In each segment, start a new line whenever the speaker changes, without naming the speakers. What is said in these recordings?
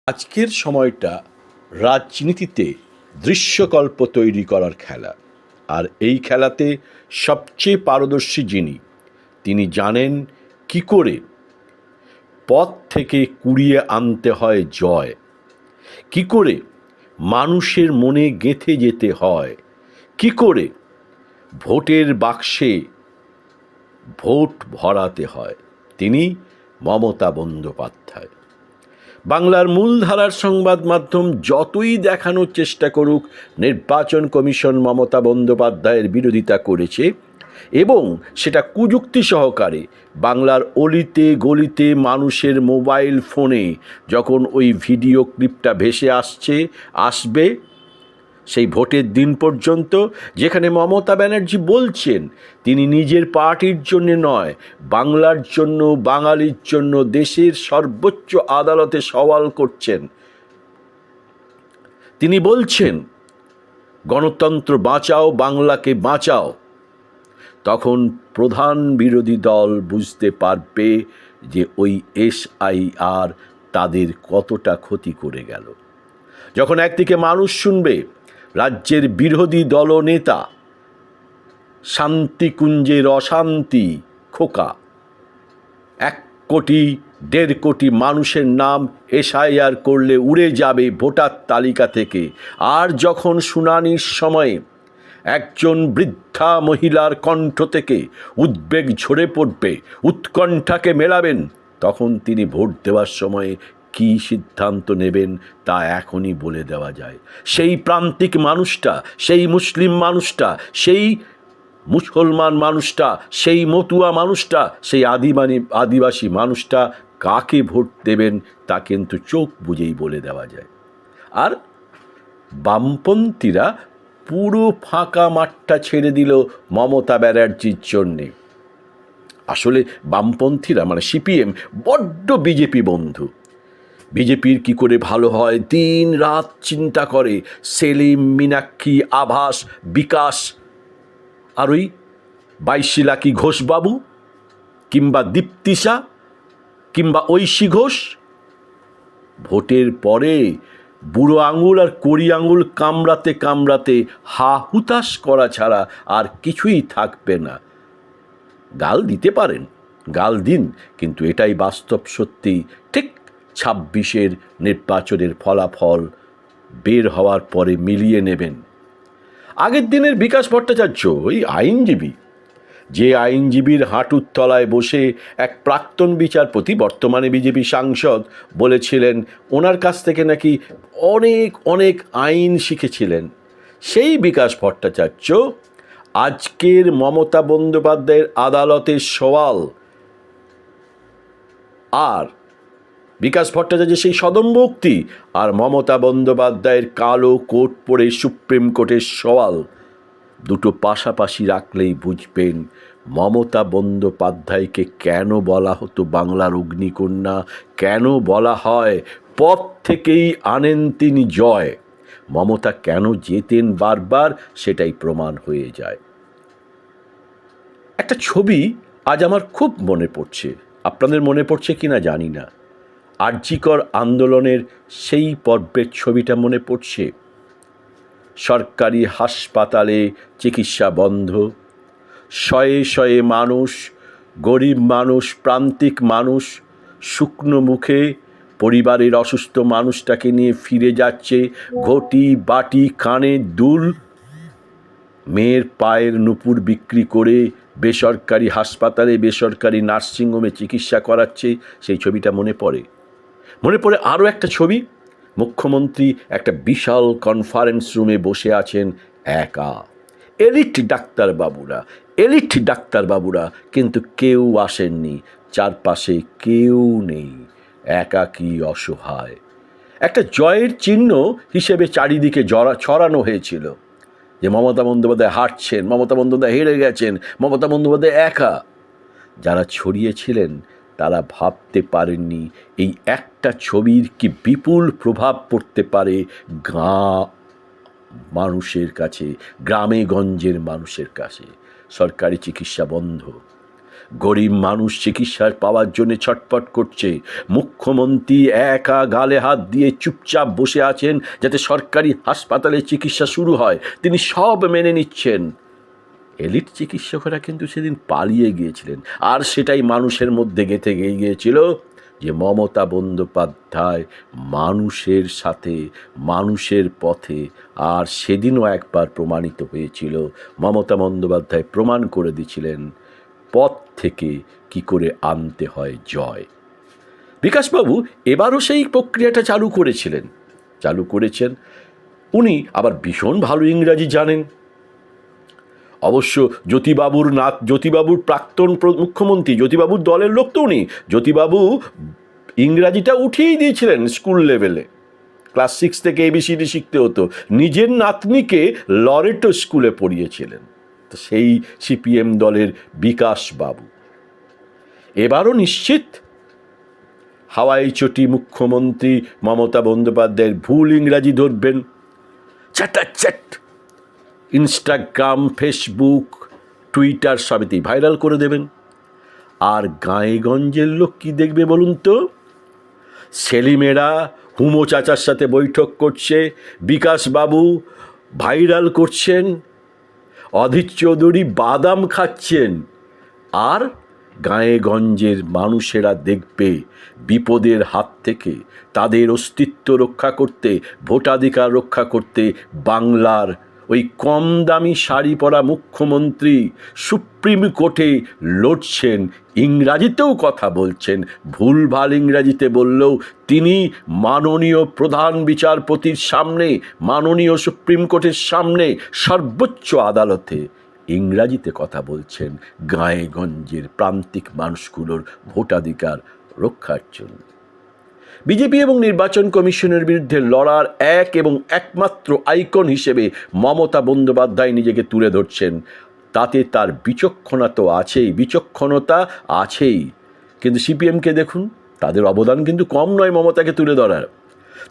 আজকের সময়টা রাজনীতিতে দৃশ্যকল্প তৈরি করার খেলা। আর এই খেলাতে সবচেয়ে পারদর্শী তিনি জানেন কি করে পথ থেকে কুড়িয়ে আনতে হয় জয়, কি করে মানুষের মনে গেঁথে যেতে হয়, কি করে ভোটের বাক্সে ভোট ভরাতে হয়। তিনি মমতা বন্দ্যোপাধ্যায়। বাংলার মূলধারার সংবাদ মাধ্যম যতই দেখানোর চেষ্টা করুক নির্বাচন কমিশন মমতা বন্দ্যোপাধ্যায়ের বিরোধিতা করেছে, এবং সেটা কুযুক্তি সহকারে বাংলার অলিতে গলিতে মানুষের মোবাইল ফোনে যখন ওই ভিডিও ক্লিপটা ভেসে আসবে সেই ভোটের দিন পর্যন্ত, যেখানে মমতা ব্যানার্জি বলছেন তিনি নিজের পার্টির জন্য নয়, বাংলার জন্য, বাঙালির জন্য দেশের সর্বোচ্চ আদালতে সওয়াল করছেন। তিনি বলছেন গণতন্ত্র বাঁচাও, বাংলাকে বাঁচাও। তখন প্রধান বিরোধী দল বুঝতে পারবে যে ওই SIR তাদের কতটা ক্ষতি করে গেল। যখন একদিকে মানুষ শুনবে রাজ্যের বিরোধী দলনেতা শান্তিকুঞ্জের অশান্তি খোকা 1 কোটি 1.5 কোটি মানুষের নাম SIR করলে উড়ে যাবে ভোটার তালিকা থেকে, আর যখন শুনানির সময়ে একজন বৃদ্ধা মহিলার কণ্ঠ থেকে উদ্বেগ ঝরে পড়বে, উৎকণ্ঠাকে মেলাবেন, তখন তিনি ভোট দেওয়ার সময় কী সিদ্ধান্ত নেবেন তা এখনই বলে দেওয়া যায়। সেই প্রান্তিক মানুষটা, সেই মুসলিম মানুষটা, সেই মুসলমান মানুষটা, সেই মতুয়া মানুষটা, সেই আদিবাসী মানুষটা কাকে ভোট দেবেন তা কিন্তু চোখ বুজেই বলে দেওয়া যায়। আর বামপন্থীরা পুরো ফাঁকা মাঠটা ছেড়ে দিল মমতা ব্যানার্জির জন্যে। আসলে বামপন্থীরা মানে CPM বড্ড বিজেপি বন্ধু। বিজেপির কি করে ভালো হয় দিন রাত চিন্তা করে। সেলিম, মীনাক্ষী, আভাস, বিকাশ, আর ওই 22 লাখী ঘোষবাবু, কিংবা দীপ্তিশা, কিংবা ঐশী ঘোষ। ভোটের পরে বুড়ো আঙুল আর কড়ি আঙুল কামড়াতে কামড়াতে হা হুতাশ করা ছাড়া আর কিছুই থাকবে না। গাল দিতে পারেন, গাল দিন, কিন্তু এটাই বাস্তব সত্যি। ঠিক 26-এর নির্বাচনের ফলাফল বের হওয়ার পরে মিলিয়ে নেবেন। আগের দিনের বিকাশ ভট্টাচার্য, ওই আইনজীবী, যে আইনজীবীর হাঁটুর তলায় বসে এক প্রাক্তন বিচারপতি, বর্তমানে বিজেপি সাংসদ, বলেছিলেন ওনার কাছ থেকে নাকি অনেক অনেক আইন শিখেছিলেন, সেই বিকাশ ভট্টাচার্য আজকের মমতা বন্দ্যোপাধ্যায়ের আদালতের সওয়াল আর বিকাশ ভট্টাচার্যের সেই সদম্ভক্তি আর মমতা বন্দ্যোপাধ্যায়ের কালো কোট পরে সুপ্রিম কোর্টের সওয়াল, দুটো পাশাপাশি রাখলেই বুঝবেন মমতা বন্দ্যোপাধ্যায়কে কেন বলা হতো বাংলার অগ্নিকন্যা, কেন বলা হয় পথ থেকেই আনেন তিনি জয়। মমতা কেন জেতেন বারবার সেটাই প্রমাণ হয়ে যায়। একটা ছবি আজ আমার খুব মনে পড়ছে, আপনাদের মনে পড়ছে কিনা জানি না। আরজিকর আন্দোলনের সেই পর্বের ছবিটা মনে পড়ছে। সরকারি হাসপাতালে চিকিৎসা বন্ধ, শয়ে শয়ে মানুষ, গরিব মানুষ, প্রান্তিক মানুষ শুকনো মুখে পরিবারের অসুস্থ মানুষটাকে নিয়ে ফিরে যাচ্ছে, ঘটি বাটি কানের দুল, মেয়ের পায়ের নুপুর বিক্রি করে বেসরকারি হাসপাতালে, বেসরকারি নার্সিংহোমে চিকিৎসা করাচ্ছে। সেই ছবিটা মনে পড়ে। মনে পড়ে আরও একটা ছবি, মুখ্যমন্ত্রী একটা বিশাল কনফারেন্স রুমে বসে আছেন একা। এলিট ডাক্তারবাবুরা কিন্তু কেউ আসেননি, চারপাশে কেউ নেই, একাকী অসহায়। একটা জয়ের চিহ্ন হিসেবে চারিদিকে ছড়ানো হয়েছিল যে মমতা বন্দ্যোপাধ্যায় হারছেন, মমতা বন্দ্যোপাধ্যায় হেরে গেছেন, মমতা বন্দ্যোপাধ্যায় একা। যারা ছড়িয়েছিলেন তারা ভাবতে পারেননি এই একটা ছবির কি বিপুল প্রভাব পড়তে পারে মানুষের কাছে, গ্রামে গঞ্জের মানুষের কাছে। সরকারি চিকিৎসা বন্ধ, গরিব মানুষ চিকিৎসা পাওয়ার জন্য ছটফট করছে। মুখ্যমন্ত্রী একা গালে হাত দিয়ে চুপচাপ বসে আছেন যাতে সরকারি হাসপাতালে চিকিৎসা শুরু হয়। তিনি সব মেনে নিচ্ছেন। এলিট চিকিৎসকেরা কিন্তু সেদিন পালিয়ে গিয়েছিলেন, আর সেটাই মানুষের মধ্যে গেঁথে গিয়েছিল যে মমতা বন্দ্যোপাধ্যায় মানুষের সাথে, মানুষের পথে। আর সেদিনও একবার প্রমাণিত হয়েছিল, মমতা বন্দ্যোপাধ্যায় প্রমাণ করে দিয়েছিলেন পথ থেকে কি করে আনতে হয় জয়। বিকাশবাবু এবারও সেই প্রক্রিয়াটা চালু করেছেন। উনি আবার ভীষণ ভালো ইংরাজি জানেন। অবশ্য জ্যোতিবাবুর প্রাক্তন মুখ্যমন্ত্রী, জ্যোতিবাবুর দলের লোক তো উনি। জ্যোতিবাবু ইংরাজিটা উঠিয়েই দিয়েছিলেন স্কুল লেভেলে, ক্লাস 6 থেকে ABCD শিখতে হতো। নিজের নাতনিকে লরেটো স্কুলে পড়িয়েছিলেন। তো সেই CPM দলের বিকাশবাবু এবারও নিশ্চিত হাওয়াই চটি মুখ্যমন্ত্রী মমতা বন্দ্যোপাধ্যায়ের ভুল ইংরাজি ধরবেন, চ্যাটাচ্যাট ইনস্টাগ্রাম, ফেসবুক, টুইটার সবেতেই ভাইরাল করে দেবেন। আর গাঁয়েগঞ্জের লোক কি দেখবে বলুন তো? সেলিমেরা হুমো চাচার সাথে বৈঠক করছে, বিকাশবাবু ভাইরাল করছেন, অধীর চৌধুরী বাদাম খাচ্ছেন। আর গাঁয়েগঞ্জের মানুষেরা দেখবে বিপদের হাত থেকে তাদের অস্তিত্ব রক্ষা করতে, ভোটাধিকার রক্ষা করতে বাংলার ওই কম দামি শাড়ি পরা মুখ্যমন্ত্রী সুপ্রিম কোর্টে লড়ছেন, ইংরাজিতেও কথা বলছেন। ভুলভাল ইংরাজিতে বললেও তিনি মাননীয় প্রধান বিচারপতির সামনে, মাননীয় সুপ্রিম কোর্টের সামনে, সর্বোচ্চ আদালতে ইংরাজিতে কথা বলছেন গাঁয়েগঞ্জের প্রান্তিক মানুষগুলোর ভোটাধিকার রক্ষার জন্য। বিজেপি এবং নির্বাচন কমিশনের বিরুদ্ধে লড়ার এক এবং একমাত্র আইকন হিসেবে মমতা বন্দ্যোপাধ্যায় নিজেকে তুলে ধরছেন। তাতে তার বিচক্ষণতা আছেই। কিন্তু CPMকে দেখুন, তাদের অবদান কিন্তু কম নয় মমতাকে তুলে ধরার।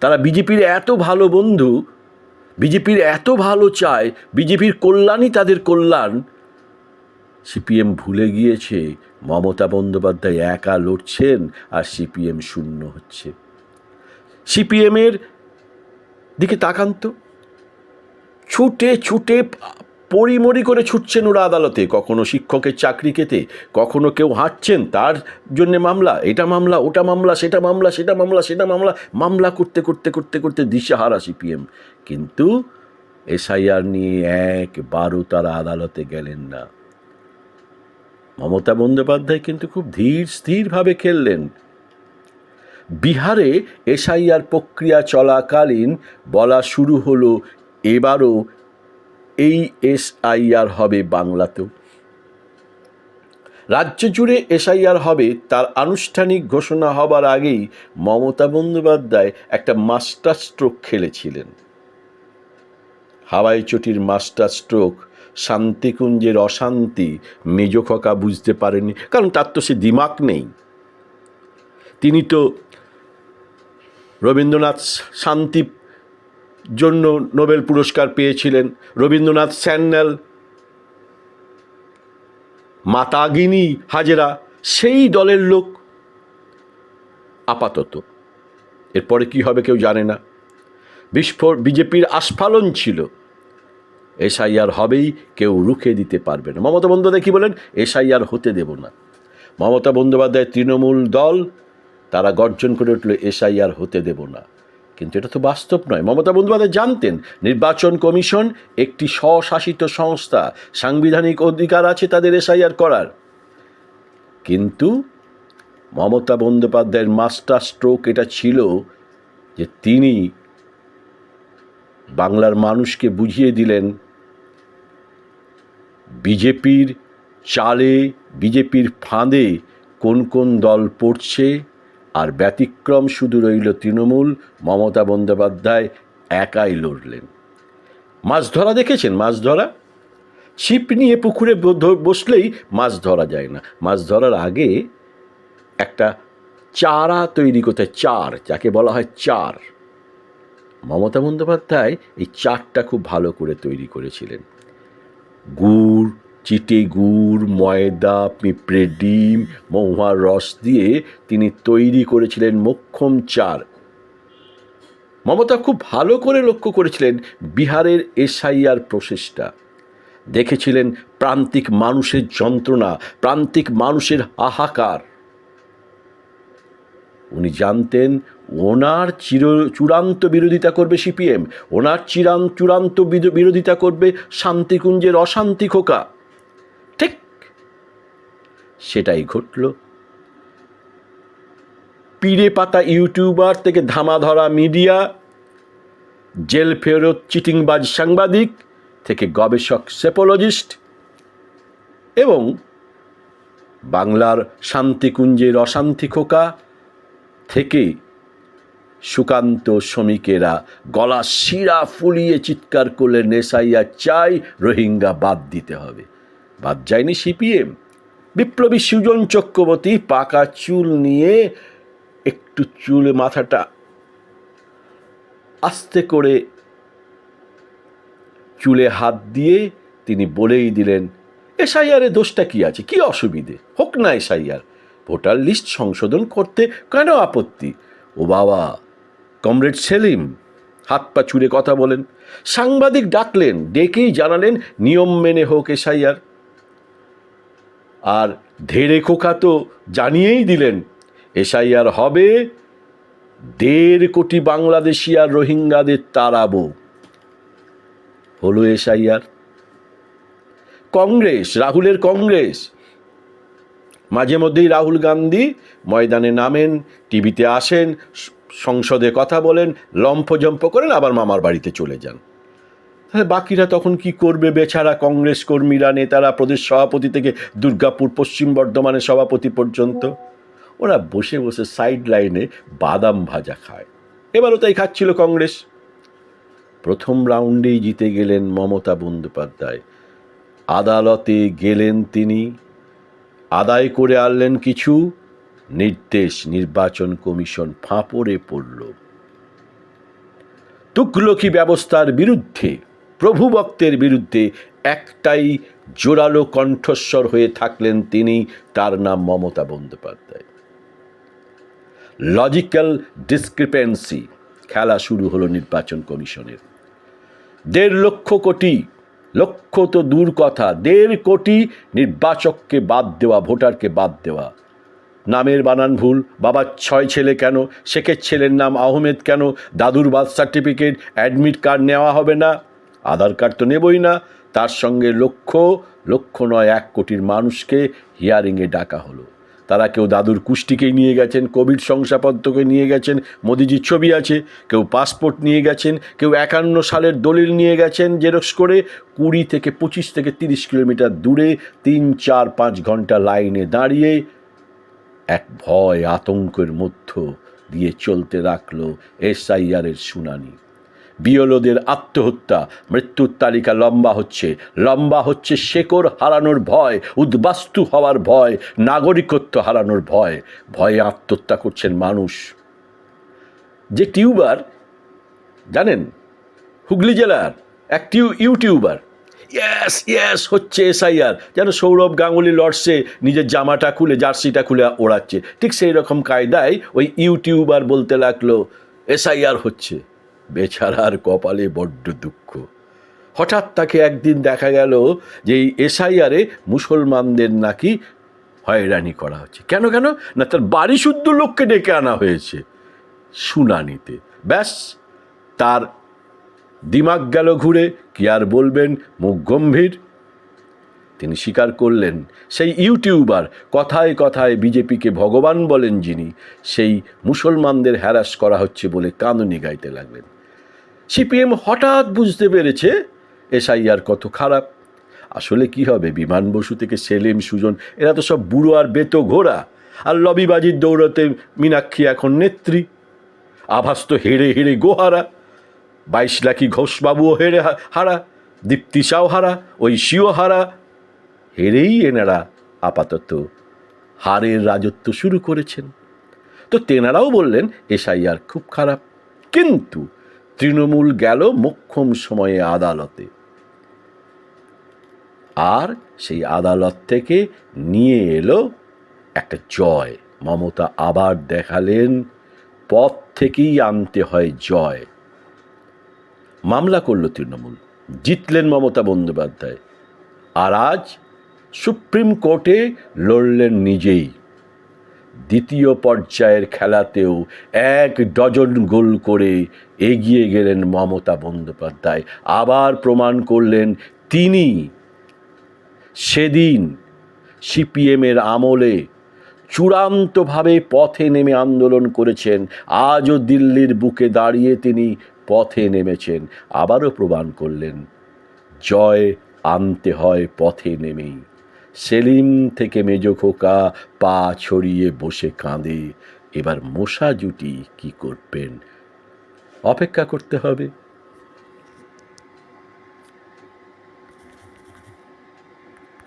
তারা বিজেপির এত ভালো বন্ধু, বিজেপির এত ভালো চায়, বিজেপির কল্যাণই তাদের কল্যাণ। CPM ভুলে গিয়েছে মমতা বন্দ্যোপাধ্যায় একা লড়ছেন আর CPM শূন্য হচ্ছে। CPMের দিকে তাকান তো, ছুটে পরিমরি করে ছুটছেন ওরা আদালতে। কখনো শিক্ষকের চাকরি খেতে, কখনো কেউ হাঁটছেন তার জন্যে মামলা, এটা মামলা, ওটা মামলা, সেটা মামলা, মামলা করতে দিশেহারা CPM। কিন্তু SIR নিয়ে একবারও তারা আদালতে গেলেন না। মমতা বন্দ্যোপাধ্যায় কিন্তু খুব ধীর স্থিরভাবে খেললেন। বিহারে SIR প্রক্রিয়া চলাকালীন বলা শুরু হলো এবারও এই SIR হবে বাংলাতেও। রাজ্য জুড়ে SIR হবে তার আনুষ্ঠানিক ঘোষণা হবার আগেই মমতা বন্দ্যোপাধ্যায় একটা মাস্টার স্ট্রোক খেলেছিলেন। হাওয়াই চটির মাস্টার স্ট্রোক শান্তিকুঞ্জের অশান্তি মেজ খোকা বুঝতে পারেনি, কারণ তার তো সে দিমাগ নেই। তিনি তো রবীন্দ্রনাথ শান্তির জন্য নোবেল পুরস্কার পেয়েছিলেন। রবীন্দ্রনাথ স্যান্যাল, মাতাগিনী হাজেরা সেই দলের লোক। আপাতত এরপরে কি হবে কেউ জানে না। বিজেপির আস্ফালন ছিল, SIR হবেই, কেউ রুখে দিতে পারবে না। মমতা বন্দ্যোপাধ্যায় কি বলেন? SIR হতে দেব না। মমতা বন্দ্যোপাধ্যায় তৃণমূল দল, তারা গর্জন করে উঠল SIR হতে দেব না। কিন্তু এটা তো বাস্তব নয়। মমতা বন্দ্যোপাধ্যায় জানতেন নির্বাচন কমিশন একটি স্বশাসিত সংস্থা, সাংবিধানিক অধিকার আছে তাদের SIR করার। কিন্তু মমতা বন্দ্যোপাধ্যায়ের মাস্টার স্ট্রোক এটা ছিল যে তিনি বাংলার মানুষকে বুঝিয়ে দিলেন বিজেপির চালে, বিজেপির ফাঁদে কোন কোন দল পড়ছে, আর ব্যতিক্রম শুধু রইল তৃণমূল। মমতা বন্দ্যোপাধ্যায় একাই লড়লেন। মাছ ধরা দেখেছেন? মাছ ধরা, ছিপ নিয়ে পুকুরে বসলেই মাছ ধরা যায় না। মাছ ধরার আগে একটা চারা তৈরি করতে, চার যাকে বলা হয় চার, মমতা বন্দ্যোপাধ্যায় এই চারটা খুব ভালো করে তৈরি করেছিলেন। গুড়, চিটে গুড়, ময়দা, পিঁপড়ে ডিম, মহুয়ার রস দিয়ে তিনি তৈরি করেছিলেন মোক্ষম চার। মমতা খুব ভালো করে লক্ষ্য করেছিলেন বিহারের এসআইআর প্রসেসটা, দেখেছিলেন প্রান্তিক মানুষের যন্ত্রণা, প্রান্তিক মানুষের হাহাকার। উনি জানতেন ওনার চূড়ান্ত বিরোধিতা করবে সিপিএম, ওনার চূড়ান্ত বিরোধিতা করবে শান্তিকুঞ্জের অশান্তি খোকা। ঠিক সেটাই ঘটল। পিড়ে পাতা ইউটিউবার থেকে ধামাধরা মিডিয়া, জেল ফেরত চিটিংবাজ সাংবাদিক থেকে গবেষক সেপোলজিস্ট, এবং বাংলার শান্তিকুঞ্জের অশান্তি খোকা থেকে সুকান্ত শ্রমিকেরা গলা শিরা ফুলিয়ে চিৎকার করলেন এসআইআর চাই, রোহিঙ্গা বাদ দিতে হবে। বাদ যায়নি সিপিএম। বিপ্লবী সুজন চক্রবর্তী পাকা চুল নিয়ে একটু চুলে মাথাটা আস্তে করে চুলে হাত দিয়ে তিনি বলেই দিলেন, এসআইআরে দোষটা কি আছে, কি অসুবিধে, হোক না এসআইআর, ভোটার লিস্ট সংশোধন করতে কেন আপত্তি। ও বাবা, কমরেড সেলিম হাত পা ছুড়ে কথা বলেন, সাংবাদিক ডাকলেন, ডেকেই জানালেন নিয়ম মেনে হোক এসআইআর। আর ধেড়ে খোকা তো জানিয়েই দিলেন এসআইআর হবে, 1.5 কোটি বাংলাদেশি আর রোহিঙ্গাদের তাড়াবো। হলো এসআইআর। কংগ্রেস, রাহুলের কংগ্রেস, মাঝে মধ্যেই রাহুল গান্ধী ময়দানে নামেন, টিভিতে আসেন, সংসদে কথা বলেন, লম্ফজম্প করেন, আবার মামার বাড়িতে চলে যান। তাহলে বাকিরা তখন কি করবে? বেচারা কংগ্রেস কর্মীরা, নেতারা, প্রদেশ সভাপতি থেকে দুর্গাপুর পশ্চিম বর্ধমানের সভাপতি পর্যন্ত, ওরা বসে বসে সাইড লাইনে বাদাম ভাজা খায়। এবারও তাই খাচ্ছিল কংগ্রেস। প্রথম রাউন্ডেই জিতে গেলেন মমতা বন্দ্যোপাধ্যায়। আদালতে গেলেন তিনি, আদায় করে আনলেন কিছু নির্দেশ। নির্বাচন কমিশন ফাঁপড়ে পড়ল। তুগলকি ব্যবস্থার বিরুদ্ধে, প্রভুভক্তের বিরুদ্ধে একটাই জোরালো কণ্ঠস্বর হয়ে থাকলেন তিনি, তার নাম মমতা বন্দ্যোপাধ্যায়। লজিক্যাল ডিসক্রিপেন্সি খেলা শুরু হলো নির্বাচন কমিশনের। 1.5 লক্ষ কোটি, লক্ষ তো দূর কথা, 1.5 কোটি নির্বাচককে বাদ দেওয়া, ভোটারকে বাদ দেওয়া। নামের বানান ভুল, বাবার 6 ছেলে কেন, শেখের ছেলের নাম আহমেদ কেন, দাদুর বার্থ সার্টিফিকেট, অ্যাডমিট কার্ড নেওয়া হবে না, আধার কার্ড তো নেবই না, তার সঙ্গে লক্ষ নয় 1 কোটির মানুষকে হিয়ারিংয়ে ডাকা হলো। তারা কেউ দাদুর কুষ্টিকেই নিয়ে গেছেন, কোভিড শংসাপত্রকে নিয়ে গেছেন, মোদিজির ছবি আছে, কেউ পাসপোর্ট নিয়ে গেছেন, কেউ 51 সালের দলিল নিয়ে গেছেন জেরক্স করে। 20 থেকে 25 থেকে 30 কিলোমিটার দূরে 3, 4, 5 ঘন্টা লাইনে দাঁড়িয়ে এক ভয় আতঙ্কের মধ্য দিয়ে চলতে রাখলো এসআইআরের শুনানি। বিএলওদের আত্মহত্যা, মৃত্যুর তালিকা লম্বা হচ্ছে শেকড় হারানোর ভয়, উদ্বাস্তু হওয়ার ভয়, নাগরিকত্ব হারানোর ভয়। ভয়ে আত্মহত্যা করছেন মানুষ। যে টিউবার জানেন, হুগলি জেলার এক ইউটিউবার, ইয়েস হচ্ছে এসআইআর, যেন সৌরভ গাঙ্গুলি লর্ডসে নিজের জামাটা খুলে, জার্সিটা খুলে ওড়াচ্ছে, ঠিক সেই রকম কায়দায় ওই ইউটিউবার বলতে লাগলো এসআইআর হচ্ছে। বেচারার কপালে বড্ড দুঃখ। হঠাৎ তাকে একদিন দেখা গেল যে এই এসআইআরে মুসলমানদের নাকি হয়রানি করা হচ্ছে। কেন না, তার বাড়ি শুদ্ধ লোককে ডেকে আনা হয়েছে শুনানিতে। ব্যাস, তার দিমাগ গেল ঘুরে। কি আর বলবেন, মুখ গম্ভীর। তিনি স্বীকার করলেন, সেই ইউটিউবার কথায় কথায় বিজেপিকে ভগবান বলেন যিনি, সেই মুসলমানদের হ্যারাস করা হচ্ছে বলে কাঁদুনি গাইতে লাগলেন। সিপিএম হঠাৎ বুঝতে পেরেছে এসআইআর কত খারাপ। আসলে কি হবে, বিমান বসু থেকে সেলিম, সুজন, এরা তো সব বুড়ো আর বেতো ঘোড়া। আর লবিবাজির দৌড়তে মীনাক্ষী এখন নেত্রী। আভাস তো হেরে হেরে গোহারা। 22 লাখি ঘোষবাবুও হেরে হারা, দীপ্তিশাও হারা, ঐশীও হারা। হেরেই এনারা আপাতত হারের রাজত্ব শুরু করেছেন। তো তেনারাও বললেন এসআইআর খুব খারাপ। কিন্তু তৃণমূল গেল মোক্ষম সময়ে আদালতে। আর সেই আদালত থেকে নিয়ে এলো একটা জয়। মমতা আবার দেখালেন পথ থেকেই আনতে হয় জয়। মামলা করল তৃণমূল, জিতলেন মমতা বন্দ্যোপাধ্যায়, আর আজ সুপ্রিম কোর্টে লড়লেন নিজেই। দ্বিতীয় পর্যায়ের খেলাতেও 1 ডজন গোল করে এগিয়ে গেলেন মমতা বন্দ্যোপাধ্যায়। আবার প্রমাণ করলেন তিনি সেদিন সিপিএমের আমলে চূড়ান্তভাবে পথে নেমে আন্দোলন করেছেন, আজও দিল্লির বুকে দাঁড়িয়ে তিনি পথে নেমেছেন। আবারও প্রমাণ করলেন জয় আনতে হয় পথে নেমেই। সেলিম থেকে মেজো খোকা পা ছড়িয়ে বসে কাঁদে। এবার মশা জুটি কি করবেন, অপেক্ষা করতে হবে।